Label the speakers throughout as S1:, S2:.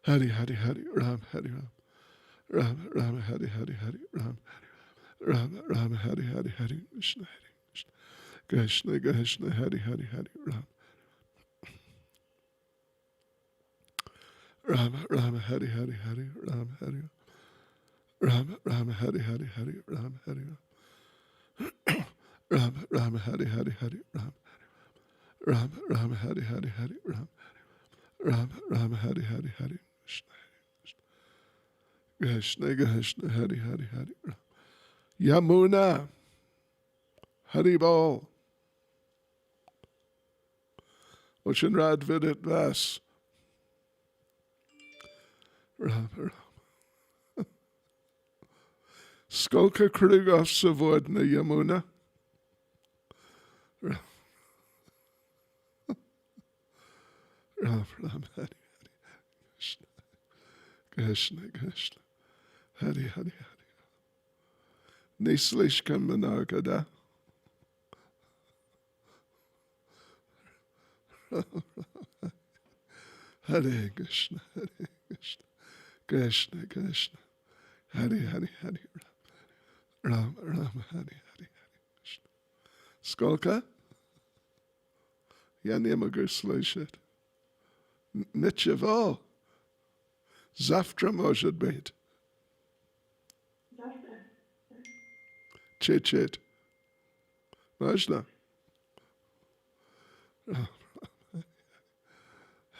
S1: Hari Hari Hari Ram Hari Ram. Ram Ram Hari Hari Hari Ram Ram Ram Hari Hari Hari Krishna Hari Krishna Krishna Krishna Hari Hari Hari Ram Ram Ram Hari Hari Hari Ram Hari Ram Ram Hari Hari Hari Ram Hari Ram Ram Hari Hari Hari Ram Ram Ram Hari Hari Hari Ram Ram Ram Hari Hari Hari Krishna Krishna Hari Hari Hari Ram Yamuna Haribol Ocean Rad Vidit Vas Ram Ram Skolka Krugov Savodna Yamuna Ram Ram Ram Hari Hari Krishna Krishna Krishna Hari Hari Hari Nislishka Managada Hare Krishna Hare Krishna Krishna Krishna Hari Hari Hari Ram Ram Hari Hari Hari Krishna Skolka Yanemagur Sloshet Nichevo Zaftra Mojad Beit Chit Chit Majna Ram Ram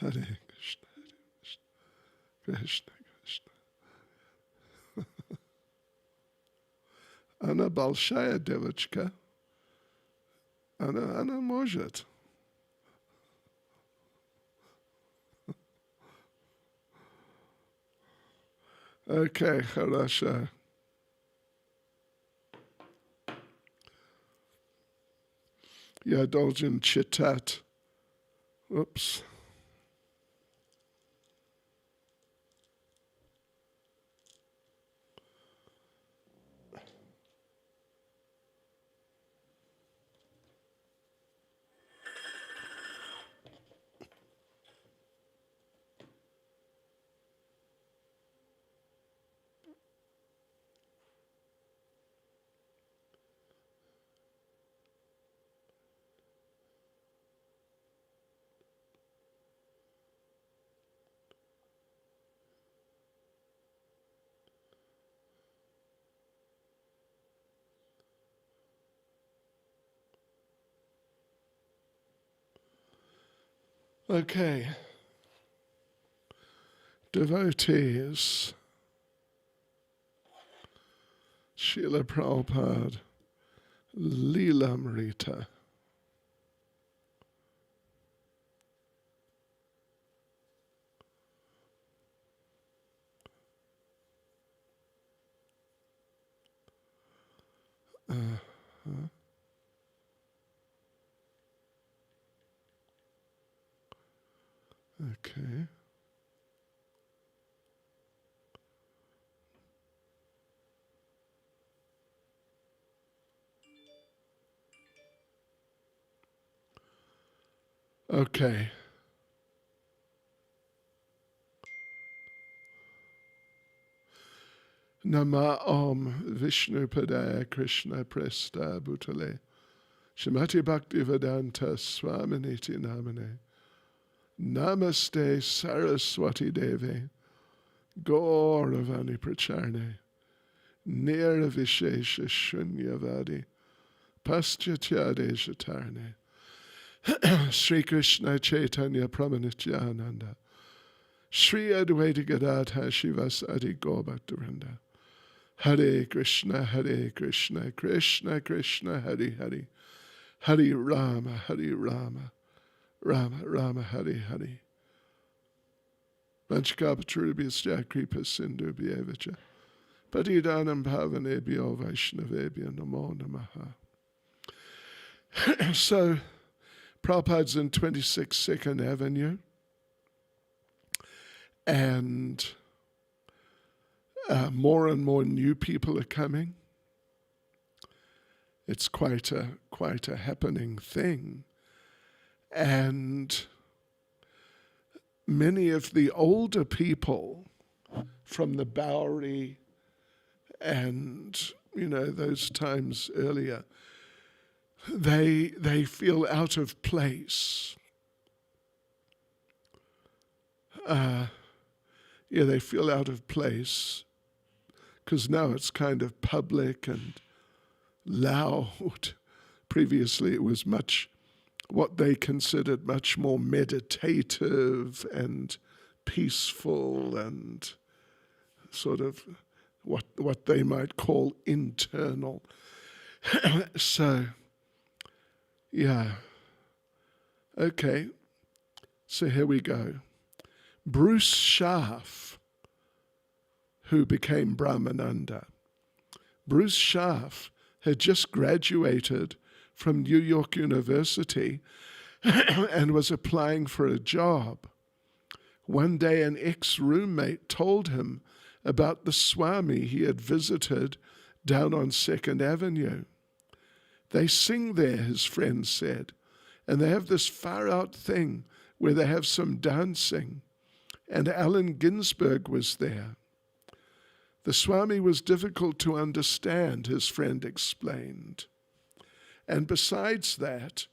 S1: Hare Krishna Hare Krishna Krishna Krishna Ana Balshaya Devachka Ana Mojat Okay, Harasha. Yadoljan Chitat. Whoops. Okay. Devotees. Srila Prabhupada-lilamrita. Okay. Okay. Nama Om Vishnu Padaya Krishna Presta Bhutale Shrimati Bhaktivedanta Swaminiti Namane Namaste Saraswati Devi Gauravani Pracharne Nirvishesha Shunyavadi Paschatya Shatarne Sri Krishna Chaitanya Pramanityananda Sri Advaita Gadadha Shivasati Gaurabhaktaranda Hare Krishna Krishna Krishna Hare Hare Hare Rama Rama Rama Hare Hare Vanchakapatrubhyascha Kripa Sindhu Bhyevacha Patidanam Pavanebhyo Vaishnavebhyo Namo Namaha. So, Prabhupada's in 26 Second Avenue, and more and more new people are coming. It's quite a happening thing. And many of the older people from the Bowery and, those times earlier, they feel out of place. They feel out of place because now it's kind of public and loud. Previously, it was what they considered much more meditative and peaceful and sort of what they might call internal. So, yeah. Okay, so here we go. Bruce Scharf, who became Brahmananda. Bruce Scharf had just graduated from New York University and was applying for a job. One day an ex-roommate told him about the Swami he had visited down on 2nd Avenue. They sing there, his friend said, and they have this far-out thing where they have some dancing. And Allen Ginsberg was there. The Swami was difficult to understand, his friend explained. And besides that,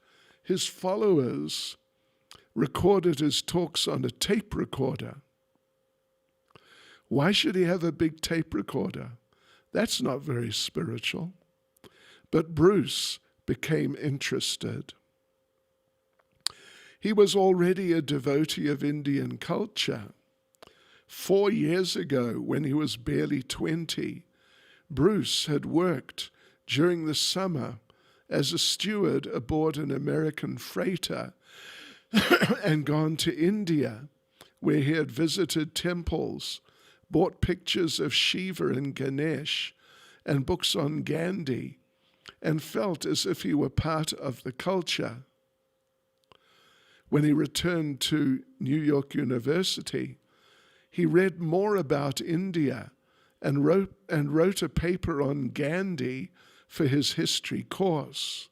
S1: his followers recorded his talks on a tape recorder. Why should he have a big tape recorder? That's not very spiritual. But Bruce became interested. He was already a devotee of Indian culture. 4 years ago, when he was barely 20, Bruce had worked during the summer as a steward aboard an American freighter and gone to India, where he had visited temples, bought pictures of Shiva and Ganesh and books on Gandhi, and felt as if he were part of the culture. When he returned to New York University, he read more about India and wrote a paper on Gandhi for his history course.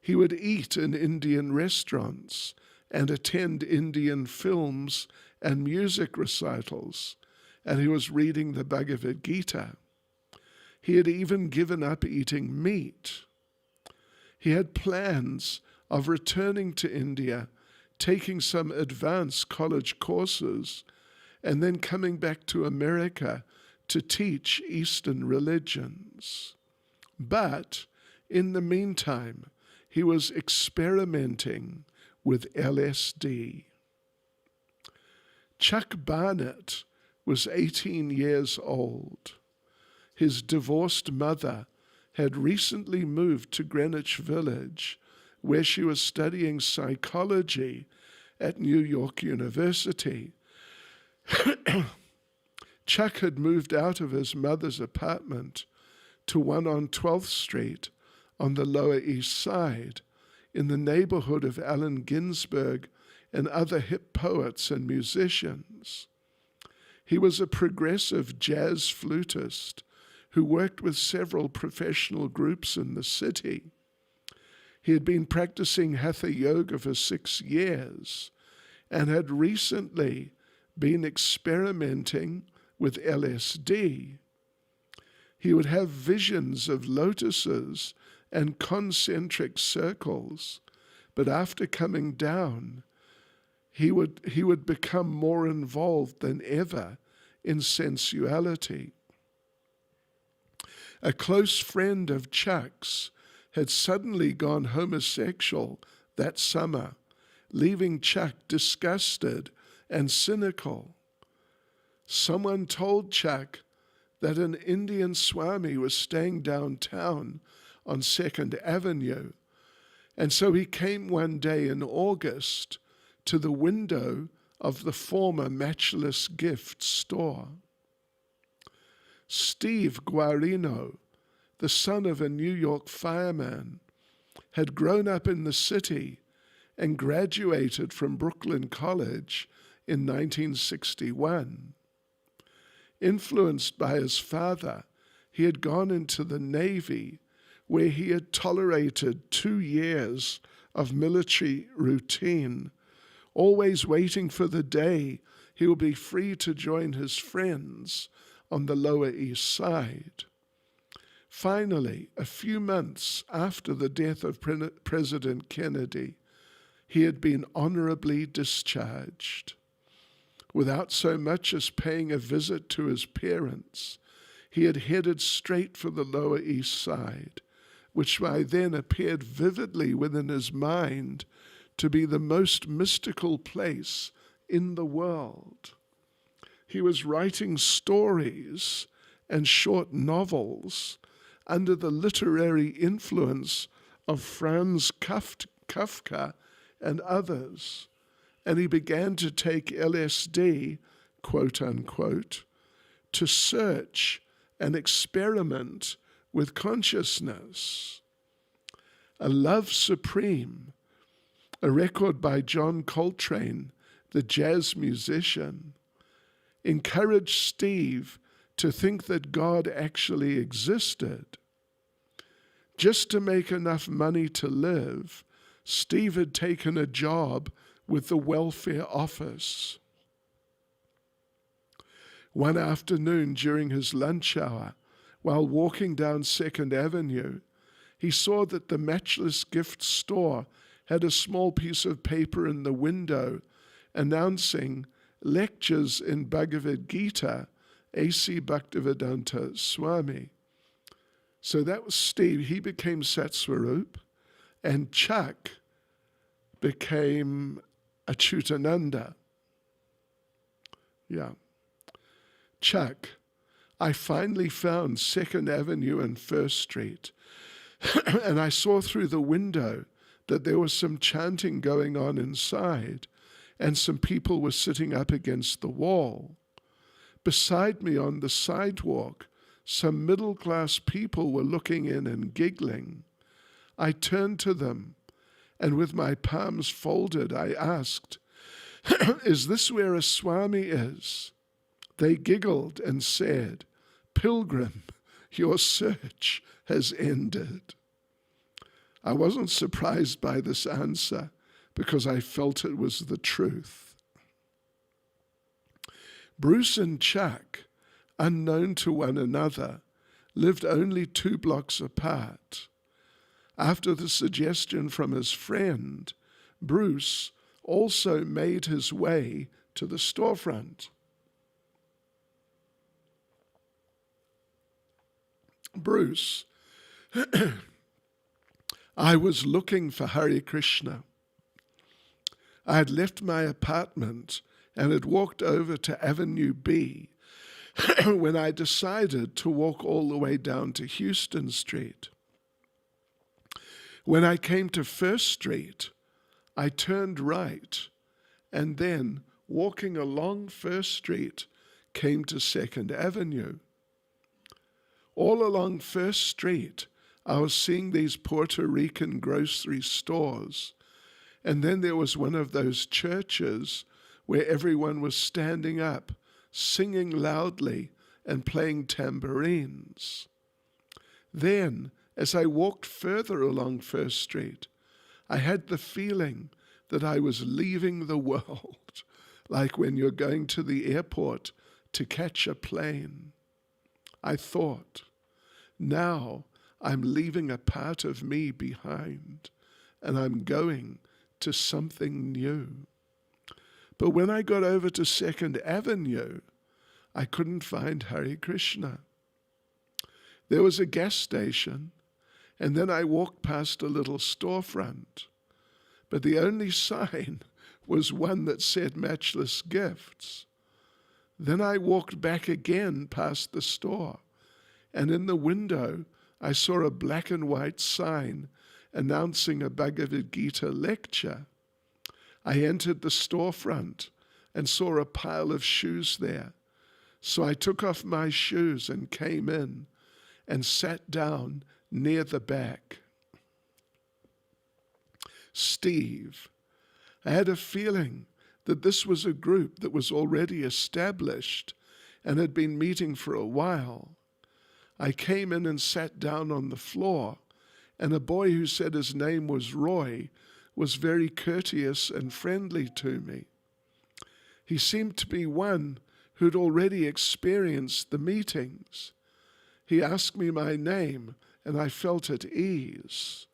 S1: He would eat in Indian restaurants and attend Indian films and music recitals, and he was reading the Bhagavad Gita. He had even given up eating meat. He had plans of returning to India, taking some advanced college courses, and then coming back to America to teach Eastern religions. But in the meantime, he was experimenting with LSD. Chuck Barnett was 18 years old. His divorced mother had recently moved to Greenwich Village, where she was studying psychology at New York University. Chuck had moved out of his mother's apartment to one on 12th Street on the Lower East Side, in the neighborhood of Allen Ginsberg and other hip poets and musicians. He was a progressive jazz flutist who worked with several professional groups in the city. He had been practicing Hatha Yoga for 6 years and had recently been experimenting with LSD. He would have visions of lotuses and concentric circles, but after coming down, he would become more involved than ever in sensuality. A close friend of Chuck's had suddenly gone homosexual that summer, leaving Chuck disgusted and cynical. Someone told Chuck that an Indian Swami was staying downtown on 2nd Avenue, and so he came one day in August to the window of the former Matchless Gift store. Steve Guarino, the son of a New York fireman, had grown up in the city and graduated from Brooklyn College in 1961. Influenced by his father, he had gone into the Navy, where he had tolerated 2 years of military routine always waiting for the day he will be free to join his friends on the Lower East Side. Finally, a few months after the death of President Kennedy, he had been honorably discharged. Without so much as paying a visit to his parents, he had headed straight for the Lower East Side, which by then appeared vividly within his mind to be the most mystical place in the world. He was writing stories and short novels under the literary influence of Franz Kafka and others, and he began to take LSD, quote unquote, to search and experiment with consciousness. A Love Supreme, a record by John Coltrane, the jazz musician, encouraged Steve to think that God actually existed. Just to make enough money to live, Steve had taken a job with the welfare office. One afternoon during his lunch hour, while walking down 2nd Avenue, he saw that the Matchless Gift store had a small piece of paper in the window announcing lectures in Bhagavad Gita, A.C. Bhaktivedanta Swami. So that was Steve. He became Satswarup, and Chuck became Achutananda. Yeah. Chuck, I finally found 2nd Avenue and 1st Street, and I saw through the window that there was some chanting going on inside, and some people were sitting up against the wall. Beside me on the sidewalk, some middle-class people were looking in and giggling. I turned to them, and with my palms folded, I asked, "Is this where a Swami is?" They giggled and said, "Pilgrim, your search has ended." I wasn't surprised by this answer because I felt it was the truth. Bruce and Chuck, unknown to one another, lived only 2 blocks apart. After the suggestion from his friend, Bruce also made his way to the storefront. Bruce, I was looking for Hare Krishna. I had left my apartment and had walked over to Avenue B when I decided to walk all the way down to Houston Street. When I came to 1st Street, I turned right, and then, walking along 1st Street, came to 2nd Avenue. All along 1st Street, I was seeing these Puerto Rican grocery stores, and then there was one of those churches where everyone was standing up, singing loudly and playing tambourines. Then, as I walked further along 1st Street, I had the feeling that I was leaving the world, like when you're going to the airport to catch a plane. I thought, now I'm leaving a part of me behind, and I'm going to something new. But when I got over to 2nd Avenue, I couldn't find Hare Krishna. There was a gas station, and then I walked past a little storefront, but the only sign was one that said Matchless Gifts. Then I walked back again past the store, and in the window I saw a black and white sign announcing a Bhagavad Gita lecture. I entered the storefront and saw a pile of shoes there. So I took off my shoes and came in and sat down near the back. Steve, I had a feeling that this was a group that was already established and had been meeting for a while. I came in and sat down on the floor, and a boy who said his name was Roy was very courteous and friendly to me. He seemed to be one who'd already experienced the meetings. He asked me my name, and I felt at ease.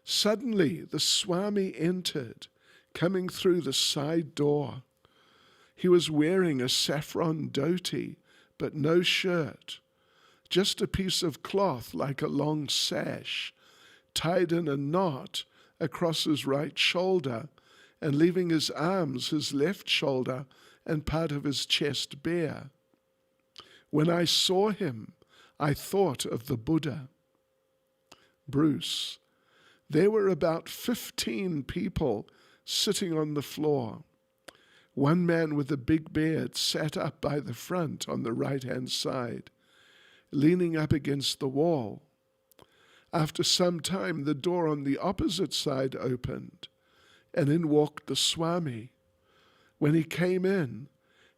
S1: Suddenly, the Swami entered, coming through the side door. He was wearing a saffron dhoti, but no shirt, just a piece of cloth like a long sash, tied in a knot across his right shoulder and leaving his arms, his left shoulder, and part of his chest bare. When I saw him, I thought of the Buddha. Bruce, there were about 15 people sitting on the floor. One man with a big beard sat up by the front on the right-hand side, leaning up against the wall. After some time, the door on the opposite side opened, and in walked the Swami. When he came in,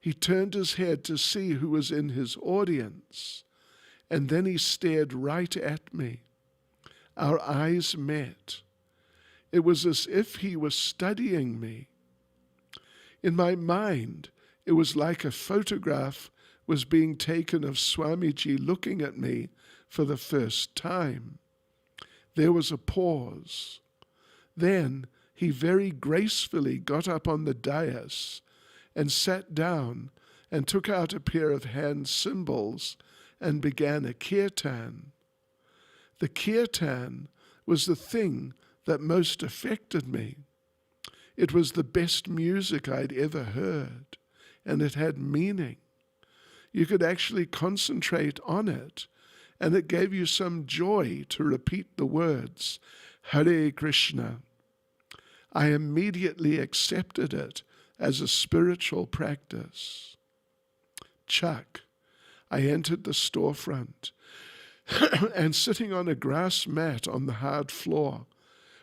S1: he turned his head to see who was in his audience, and then he stared right at me. Our eyes met. It was as if he was studying me. In my mind, it was like a photograph was being taken of Swamiji looking at me for the first time. There was a pause. Then he very gracefully got up on the dais and sat down and took out a pair of hand cymbals and began a kirtan. The kirtan was the thing that most affected me. It was the best music I'd ever heard, and it had meaning. You could actually concentrate on it, and it gave you some joy to repeat the words, Hare Krishna. I immediately accepted it as a spiritual practice. Chuck, I entered the storefront, and sitting on a grass mat on the hard floor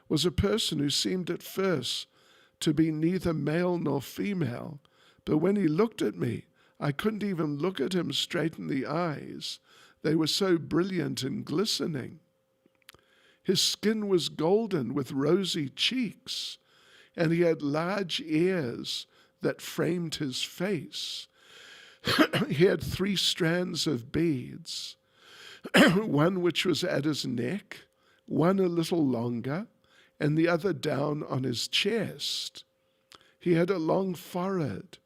S1: was a person who seemed at first to be neither male nor female, but when he looked at me, I couldn't even look at him straight in the eyes. They were so brilliant and glistening. His skin was golden with rosy cheeks, and he had large ears that framed his face. He had 3 strands of beads, one which was at his neck, one a little longer, and the other down on his chest. He had a long forehead,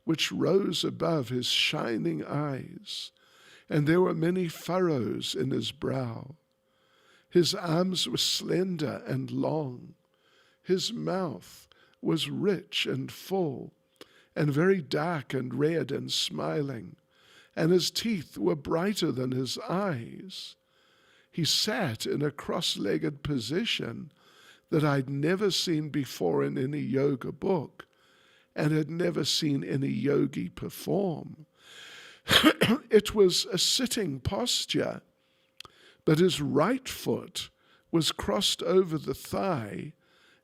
S1: which rose above his shining eyes, and there were many furrows in his brow. His arms were slender and long. His mouth was rich and full, and very dark and red and smiling, and his teeth were brighter than his eyes. He sat in a cross-legged position that I'd never seen before in any yoga book, and had never seen any yogi perform. It was a sitting posture, but his right foot was crossed over the thigh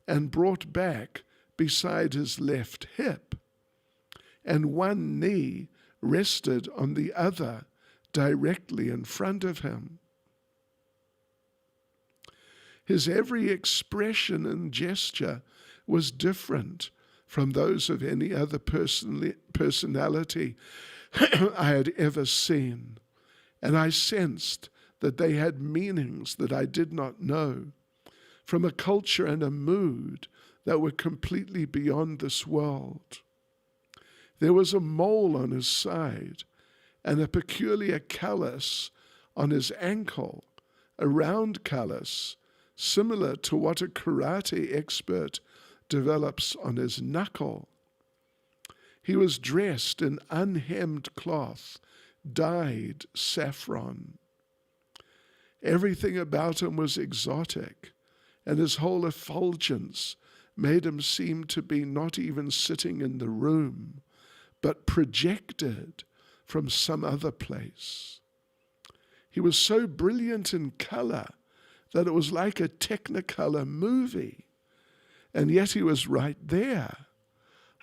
S1: and brought back beside his left hip, and one knee rested on the other directly in front of him. His every expression and gesture was different from those of any other personality I had ever seen, and I sensed that they had meanings that I did not know, from a culture and a mood that were completely beyond this world. There was a mole on his side and a peculiar callus on his ankle, a round callus similar to what a karate expert develops on his knuckle. He was dressed in unhemmed cloth, dyed saffron. Everything about him was exotic, and his whole effulgence made him seem to be not even sitting in the room, but projected from some other place. He was so brilliant in color that it was like a Technicolor movie, and yet he was right there.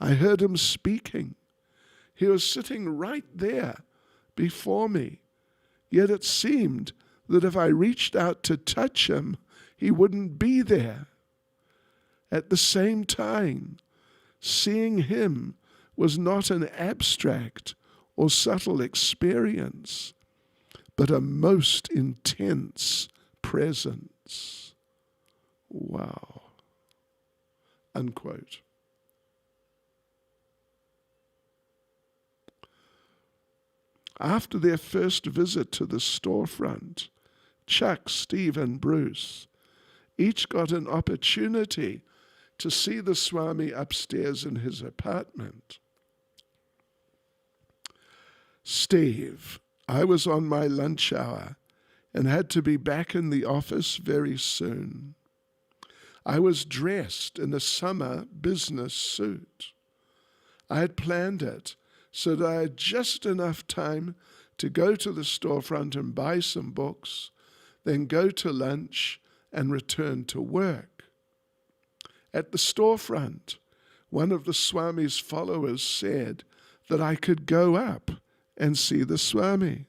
S1: I heard him speaking. He was sitting right there before me, yet it seemed that if I reached out to touch him, he wouldn't be there. At the same time, seeing him was not an abstract or subtle experience, but a most intense presence. Wow. Unquote. After their first visit to the storefront, Chuck, Steve, and Bruce each got an opportunity to see the Swami upstairs in his apartment. Steve, I was on my lunch hour and had to be back in the office very soon. I was dressed in a summer business suit. I had planned it so that I had just enough time to go to the storefront and buy some books, then go to lunch and return to work. At the storefront, one of the Swami's followers said that I could go up and see the Swami.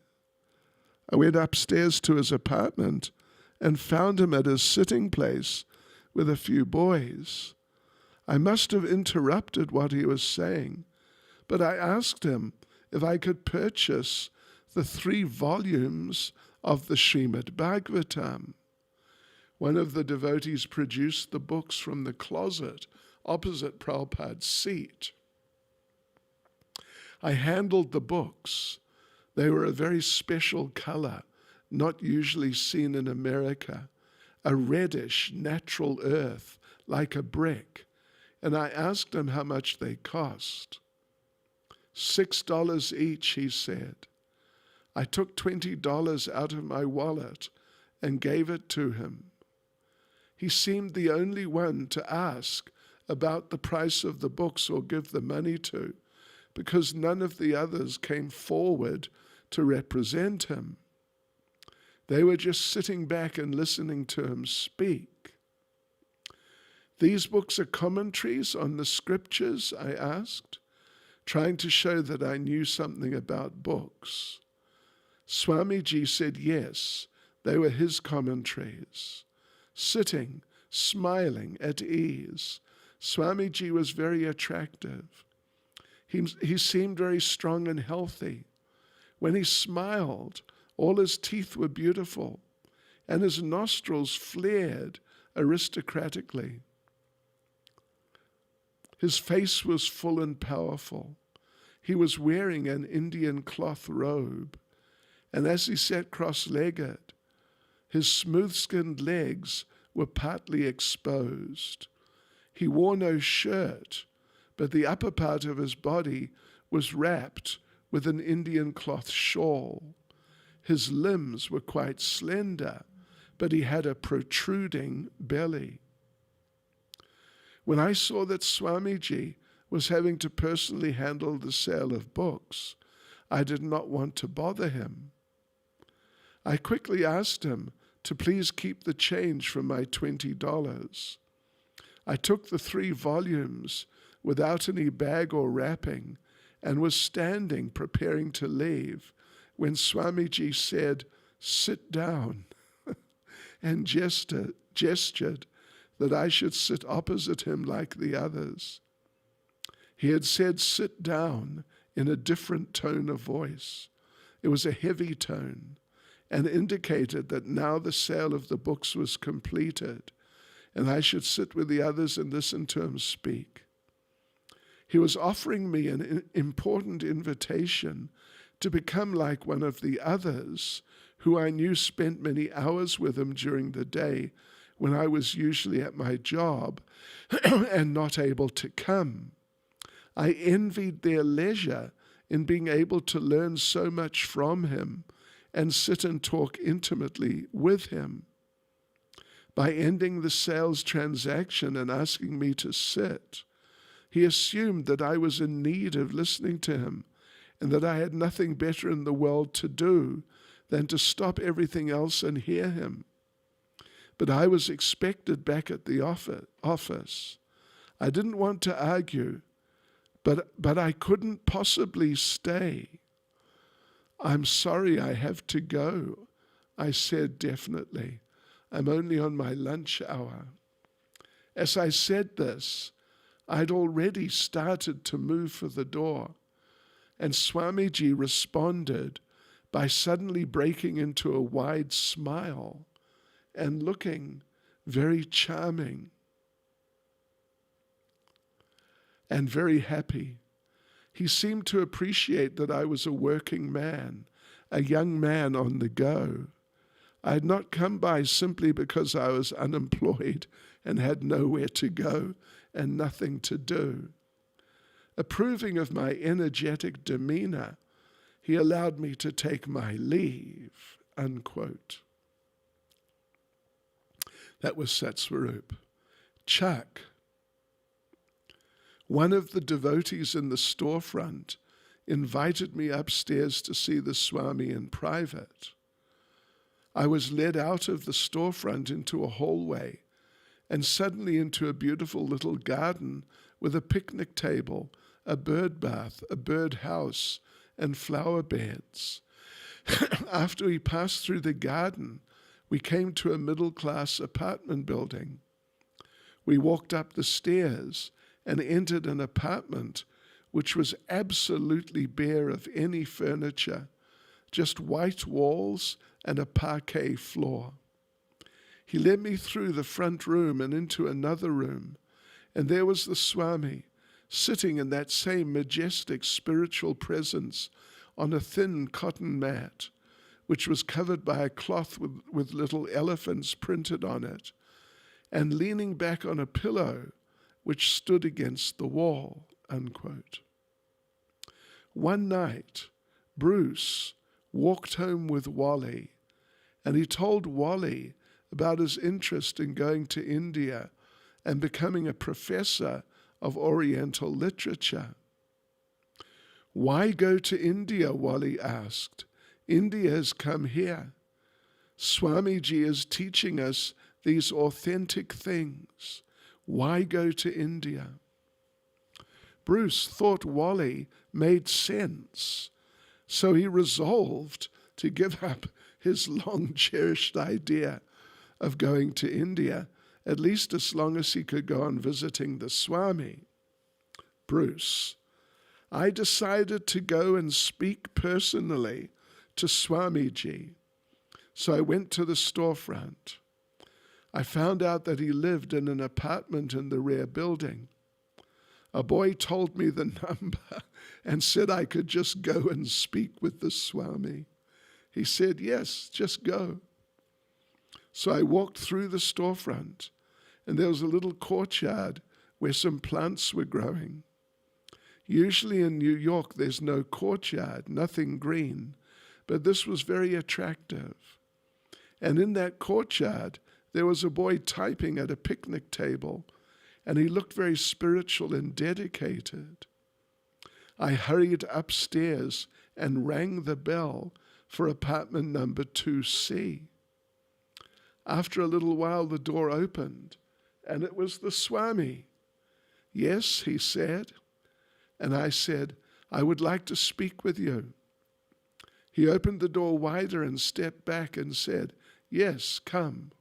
S1: I went upstairs to his apartment and found him at his sitting place with a few boys. I must have interrupted what he was saying, but I asked him if I could purchase the 3 volumes of the Srimad Bhagavatam. One of the devotees produced the books from the closet opposite Prabhupada's seat. I handled the books. They were a very special color, not usually seen in America, a reddish natural earth like a brick, and I asked him how much they cost. $6 each, he said. I took $20 out of my wallet and gave it to him. He seemed the only one to ask about the price of the books or give the money to, because none of the others came forward to represent him. They were just sitting back and listening to him speak. These books are commentaries on the scriptures, I asked, trying to show that I knew something about books. Swamiji said yes, they were his commentaries. Sitting, smiling, at ease, Swamiji was very attractive. He seemed very strong and healthy. When he smiled, all his teeth were beautiful, and his nostrils flared aristocratically. His face was full and powerful. He was wearing an Indian cloth robe, and as he sat cross-legged, his smooth-skinned legs were partly exposed. He wore no shirt, but the upper part of his body was wrapped with an Indian cloth shawl. His limbs were quite slender, but he had a protruding belly. When I saw that Swamiji was having to personally handle the sale of books, I did not want to bother him. I quickly asked him to please keep the change from my $20. I took the 3 volumes without any bag or wrapping and was standing preparing to leave when Swamiji said, "Sit down," and gestured that I should sit opposite him like the others. He had said sit down in a different tone of voice. It was a heavy tone and indicated that now the sale of the books was completed and I should sit with the others and listen to him speak. He was offering me an important invitation to become like one of the others who I knew spent many hours with him during the day when I was usually at my job and not able to come. I envied their leisure in being able to learn so much from him and sit and talk intimately with him. By ending the sales transaction and asking me to sit, he assumed that I was in need of listening to him and that I had nothing better in the world to do than to stop everything else and hear him. But I was expected back at the office. I didn't want to argue, but I couldn't possibly stay. "I'm sorry I have to go," I said definitely. "I'm only on my lunch hour." As I said this, I'd already started to move for the door, and Swamiji responded by suddenly breaking into a wide smile and looking very charming and very happy. He seemed to appreciate that I was a working man, a young man on the go. I had not come by simply because I was unemployed and had nowhere to go and nothing to do. Approving of my energetic demeanor, he allowed me to take my leave, unquote. That was Satswarup. Chuck, one of the devotees in the storefront, invited me upstairs to see the Swami in private. I was led out of the storefront into a hallway and suddenly into a beautiful little garden with a picnic table, a bird bath, a bird house, and flower beds. After we passed through the garden, we came to a middle-class apartment building. We walked up the stairs and entered an apartment which was absolutely bare of any furniture, just white walls and a parquet floor. He led me through the front room and into another room, and there was the Swami, sitting in that same majestic spiritual presence on a thin cotton mat, which was covered by a cloth with little elephants printed on it, and leaning back on a pillow which stood against the wall, unquote. One night, Bruce walked home with Wally, and he told Wally about his interest in going to India and becoming a professor of Oriental literature. Why go to India? Wally asked. India has come here. Swamiji is teaching us these authentic things. Why go to India? Bruce thought Wally made sense, so he resolved to give up his long-cherished idea of going to India, at least as long as he could go on visiting the Swami. Bruce, I decided to go and speak personally to Swamiji, so I went to the storefront. I found out that he lived in an apartment in the rear building. A boy told me the number and said I could just go and speak with the Swami. He said, yes, just go. So I walked through the storefront, and there was a little courtyard where some plants were growing. Usually in New York, there's no courtyard, nothing green, but this was very attractive. And in that courtyard, there was a boy typing at a picnic table, and he looked very spiritual and dedicated. I hurried upstairs and rang the bell for apartment number 2C. After a little while, the door opened, and it was the Swami. Yes, he said. And I said, I would like to speak with you. He opened the door wider and stepped back and said, yes, come.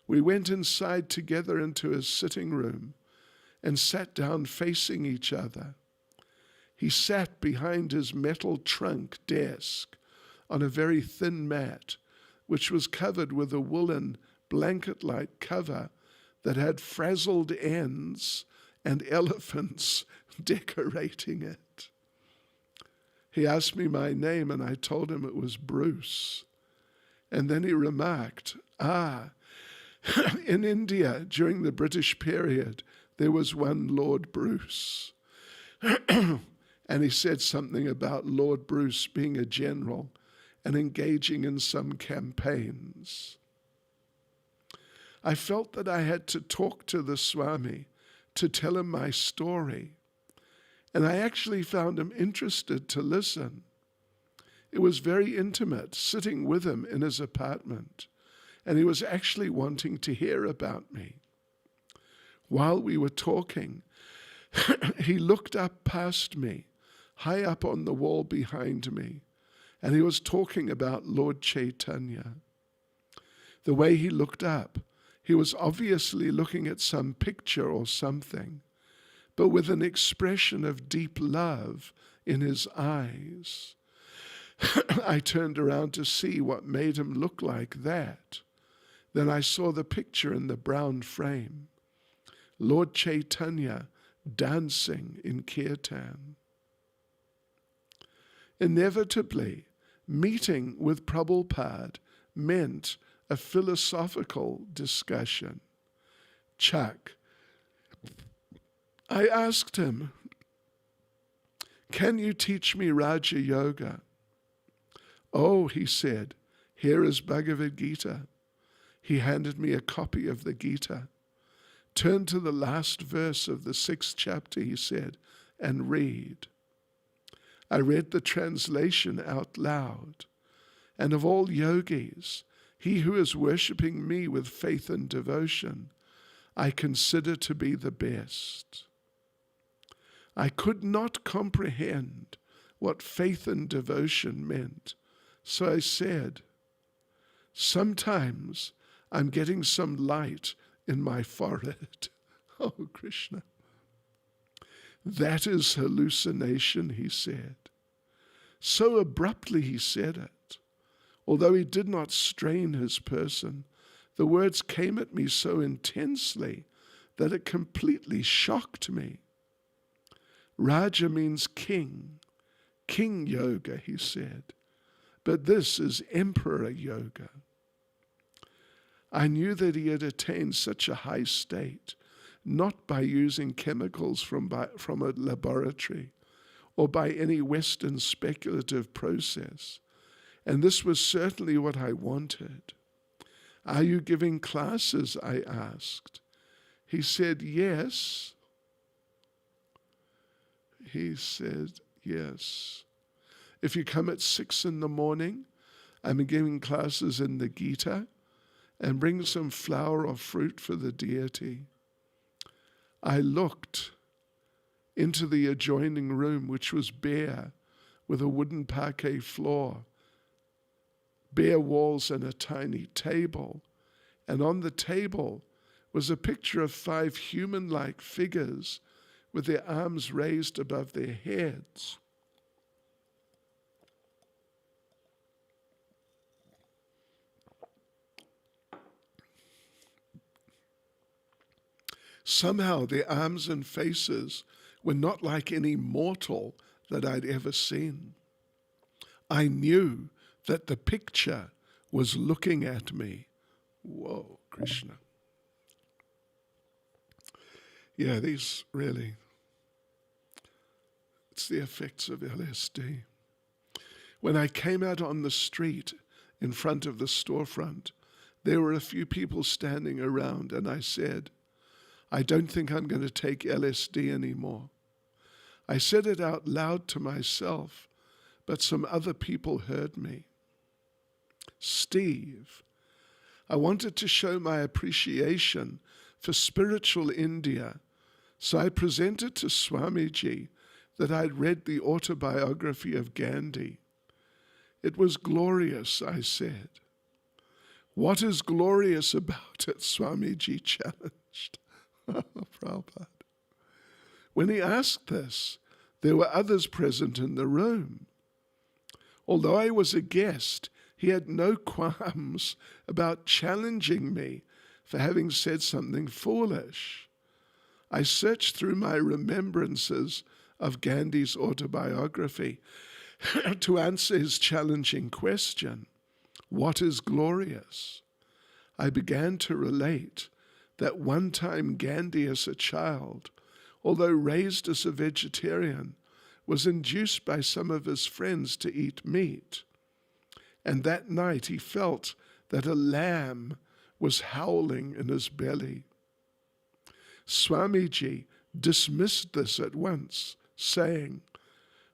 S1: We went inside together into his sitting room and sat down facing each other. He sat behind his metal trunk desk on a very thin mat, which was covered with a woolen blanket-like cover that had frazzled ends and elephants decorating it. He asked me my name, and I told him it was Bruce. And then he remarked, in India, during the British period, there was one Lord Bruce. And he said something about Lord Bruce being a general and engaging in some campaigns. I felt that I had to talk to the Swami to tell him my story, and I actually found him interested to listen. It was very intimate, sitting with him in his apartment, and he was actually wanting to hear about me. While we were talking, he looked up past me, high up on the wall behind me, and he was talking about Lord Chaitanya. The way he looked up, He was obviously looking at some picture or something, but with an expression of deep love in his eyes. I turned around to see what made him look like that. Then I saw the picture in the brown frame. Lord Chaitanya dancing in kirtan. Inevitably, meeting with Prabhupada meant a philosophical discussion. Chuck, I asked him, can you teach me Raja Yoga? Oh, he said, here is Bhagavad Gita. He handed me a copy of the Gita. Turn to the last verse of the 6th chapter, he said, and read. I read the translation out loud. And of all yogis, he who is worshipping me with faith and devotion, I consider to be the best. I could not comprehend what faith and devotion meant, so I said, sometimes I'm getting some light in my forehead. Oh, Krishna. That is hallucination, he said. So abruptly he said it. Although he did not strain his person, the words came at me so intensely that it completely shocked me. Raja means king. King yoga, he said. But this is emperor yoga. I knew that he had attained such a high state, not by using chemicals from a laboratory or by any Western speculative process. And this was certainly what I wanted. Are you giving classes? I asked. He said, yes. He said, yes. If you come at 6 a.m, I'm giving classes in the Gita, and bring some flower or fruit for the deity. I looked into the adjoining room, which was bare, with a wooden parquet floor, bare walls and a tiny table. And on the table was a picture of 5 human-like figures with their arms raised above their heads. Somehow their arms and faces were not like any mortal that I'd ever seen. I knew that the picture was looking at me. Whoa, Krishna. Yeah, these really, it's the effects of LSD. When I came out on the street in front of the storefront, there were a few people standing around, and I said, I don't think I'm going to take LSD anymore. I said it out loud to myself, but some other people heard me. Steve, I wanted to show my appreciation for spiritual India, so I presented to Swamiji that I'd read the autobiography of Gandhi. It was glorious, I said. What is glorious about it? Swamiji challenged. Prabhupada. When he asked this, there were others present in the room. Although I was a guest, he had no qualms about challenging me for having said something foolish. I searched through my remembrances of Gandhi's autobiography to answer his challenging question, what is glorious? I began to relate that one time Gandhi as a child, although raised as a vegetarian, was induced by some of his friends to eat meat. And that night he felt that a lamb was howling in his belly. Swamiji dismissed this at once, saying,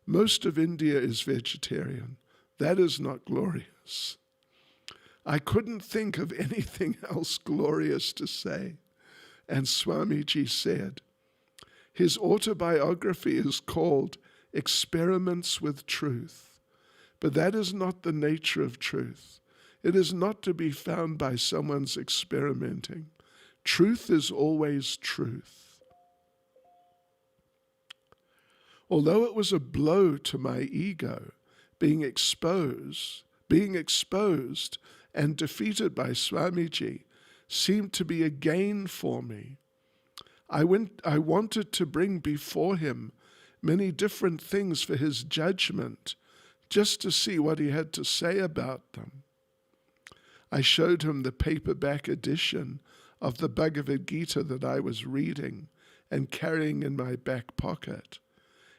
S1: most of India is vegetarian. That is not glorious. I couldn't think of anything else glorious to say. And Swamiji said, his autobiography is called Experiments with Truth, but that is not the nature of truth. It is not to be found by someone's experimenting. Truth is always truth. Although it was a blow to my ego, being exposed and defeated by Swamiji seemed to be a gain for me. I wanted to bring before him many different things for his judgment, just to see what he had to say about them. I showed him the paperback edition of the Bhagavad Gita that I was reading and carrying in my back pocket.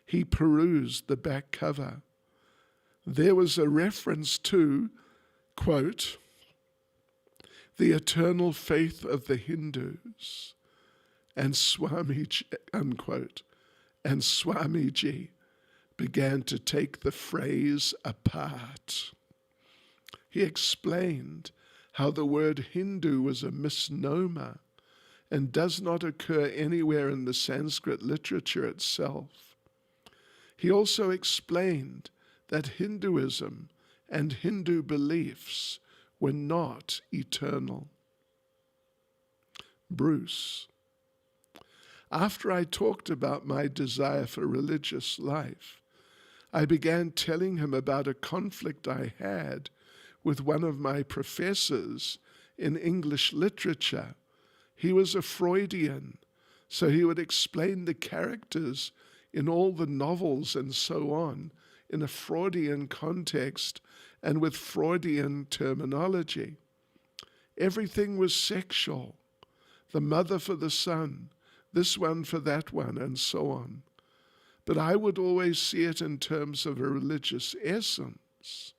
S1: He perused the back cover. There was a reference to, quote, the eternal faith of the Hindus, and Swamiji, unquote, and Swamiji began to take the phrase apart. He explained how the word Hindu was a misnomer and does not occur anywhere in the Sanskrit literature itself. He also explained that Hinduism and Hindu beliefs were not eternal. Bruce. After I talked about my desire for religious life, I began telling him about a conflict I had with one of my professors in English literature. He was a Freudian, so he would explain the characters in all the novels and so on in a Freudian context and with Freudian terminology. Everything was sexual. The mother for the son, this one for that one, and so on. But I would always see it in terms of a religious essence.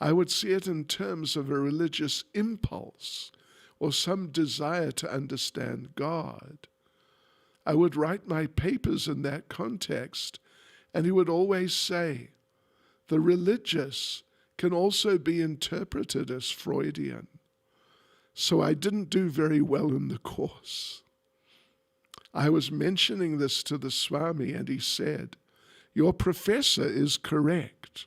S1: I would see it in terms of a religious impulse or some desire to understand God. I would write my papers in that context, and he would always say, the religious can also be interpreted as Freudian. So I didn't do very well in the course. I was mentioning this to the Swami, and he said, your professor is correct.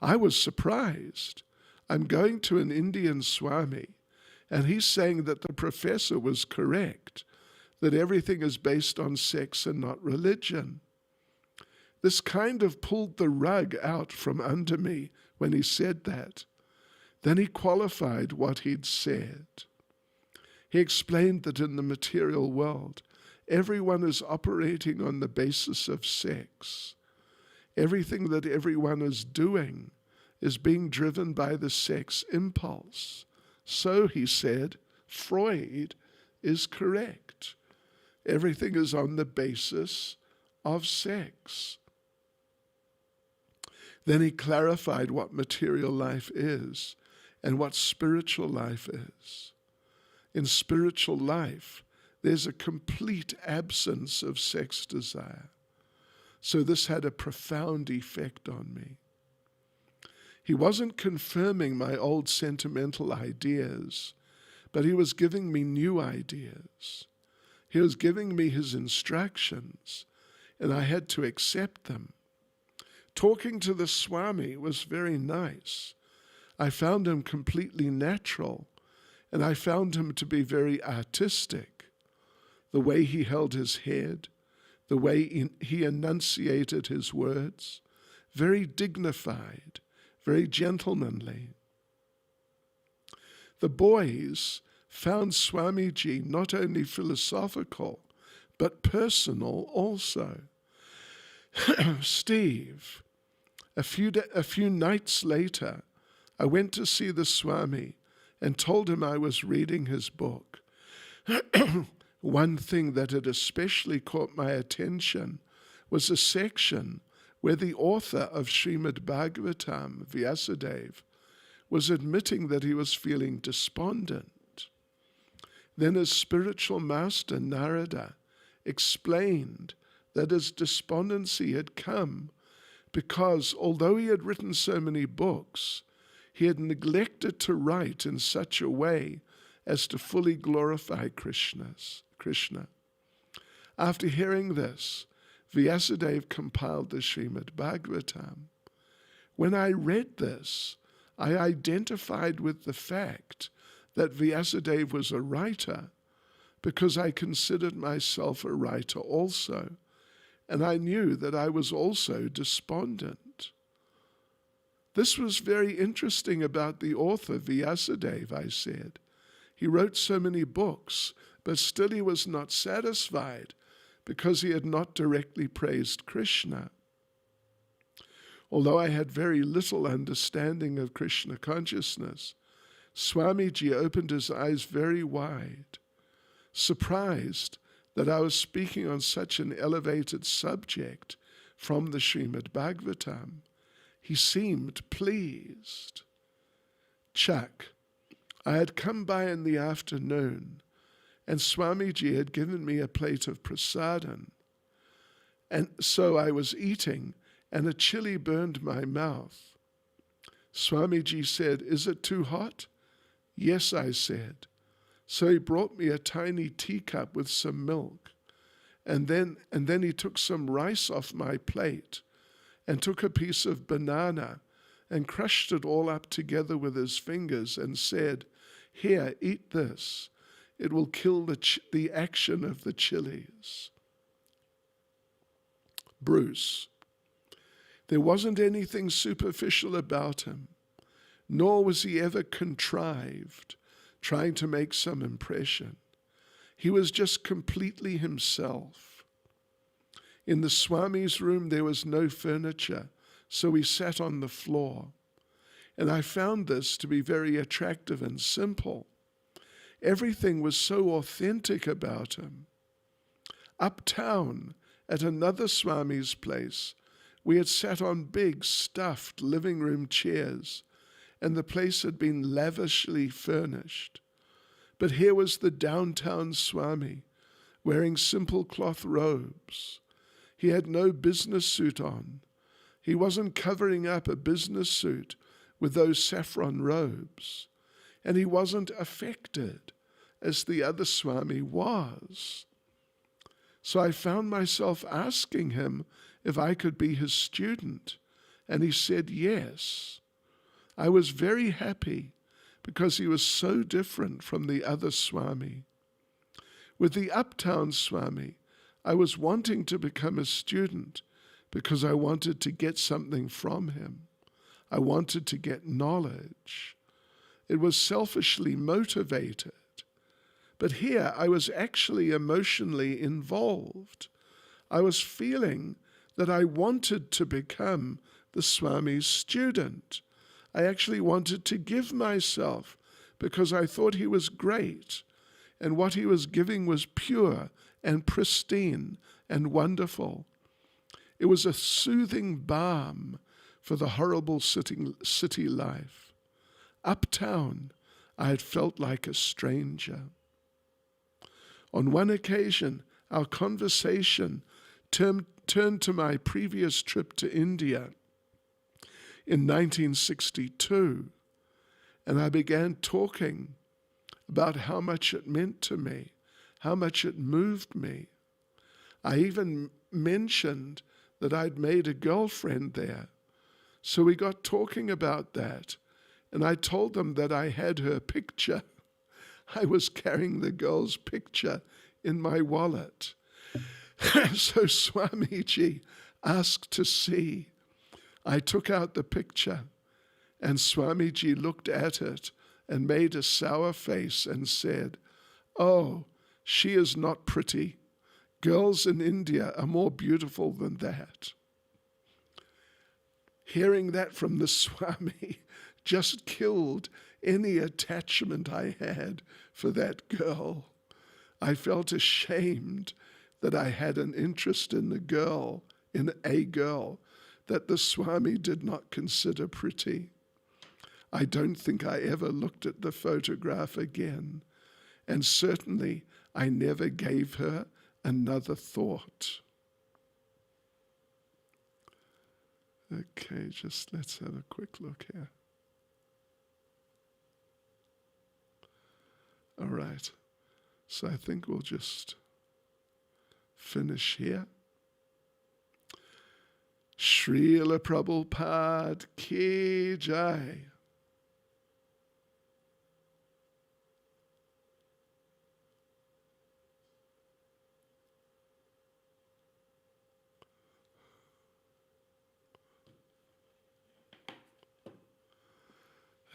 S1: I was surprised. I'm going to an Indian Swami, and he's saying that the professor was correct, that everything is based on sex and not religion. This kind of pulled the rug out from under me when he said that. Then he qualified what he'd said. He explained that in the material world, everyone is operating on the basis of sex. Everything that everyone is doing is being driven by the sex impulse. So, he said, Freud is correct. Everything is on the basis of sex. Then he clarified what material life is and what spiritual life is. In spiritual life, there's a complete absence of sex desire. So this had a profound effect on me. He wasn't confirming my old sentimental ideas, but he was giving me new ideas. He was giving me his instructions, and I had to accept them. Talking to the Swami was very nice. I found him completely natural, and I found him to be very artistic. The way he held his head, the way he enunciated his words, very dignified, very gentlemanly. The boys found Swamiji not only philosophical, but personal also. Steve, a few nights later, I went to see the Swami and told him I was reading his book. One thing that had especially caught my attention was a section where the author of Srimad Bhagavatam, Vyasadeva, was admitting that he was feeling despondent. Then his spiritual master, Narada, explained that his despondency had come because although he had written so many books, he had neglected to write in such a way as to fully glorify Krishna. After hearing this, Vyasadeva compiled the Srimad Bhagavatam. When I read this, I identified with the fact that Vyasadeva was a writer because I considered myself a writer also, and I knew that I was also despondent. This was very interesting about the author Vyasadeva, I said. He wrote so many books, but still he was not satisfied because he had not directly praised Krishna. Although I had very little understanding of Krishna consciousness, Swamiji opened his eyes very wide, surprised that I was speaking on such an elevated subject from the Srimad Bhagavatam. He seemed pleased. Chuck, I had come by in the afternoon, and Swamiji had given me a plate of prasadam, and so I was eating, and a chili burned my mouth. Swamiji said, "Is it too hot?" "Yes," I said. So he brought me a tiny teacup with some milk, and then he took some rice off my plate and took a piece of banana and crushed it all up together with his fingers and said, "Here, eat this. It will kill the action of the chilies." Bruce. There wasn't anything superficial about him, nor was he ever contrived, trying to make some impression. He was just completely himself. In the Swami's room there was no furniture, so we sat on the floor. And I found this to be very attractive and simple. Everything was so authentic about him. Uptown, at another Swami's place, we had sat on big, stuffed living room chairs, and the place had been lavishly furnished. But here was the downtown Swami, wearing simple cloth robes. He had no business suit on. He wasn't covering up a business suit with those saffron robes. And he wasn't affected, as the other Swami was. So I found myself asking him if I could be his student, and he said yes. I was very happy because he was so different from the other Swami. With the Uptown Swami, I was wanting to become a student because I wanted to get something from him. I wanted to get knowledge. It was selfishly motivated. But here I was actually emotionally involved. I was feeling that I wanted to become the Swami's student. I actually wanted to give myself because I thought he was great, and what he was giving was pure and pristine and wonderful. It was a soothing balm for the horrible city life. Uptown, I had felt like a stranger. On one occasion, our conversation turned to my previous trip to India in 1962, and I began talking about how much it meant to me, how much it moved me. I even mentioned that I'd made a girlfriend there. So we got talking about that, and I told them that I had her picture. I was carrying the girl's picture in my wallet. So Swamiji asked to see. I took out the picture, and Swamiji looked at it and made a sour face and said, "Oh, she is not pretty. Girls in India are more beautiful than that." Hearing that from the Swami just killed any attachment I had for that girl. I felt ashamed that I had an interest in a girl that the Swami did not consider pretty. I don't think I ever looked at the photograph again, and certainly I never gave her another thought. Okay, just let's have a quick look here. All right, so I think we'll just finish here. Srila Prabhupada ki jai.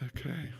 S1: Okay.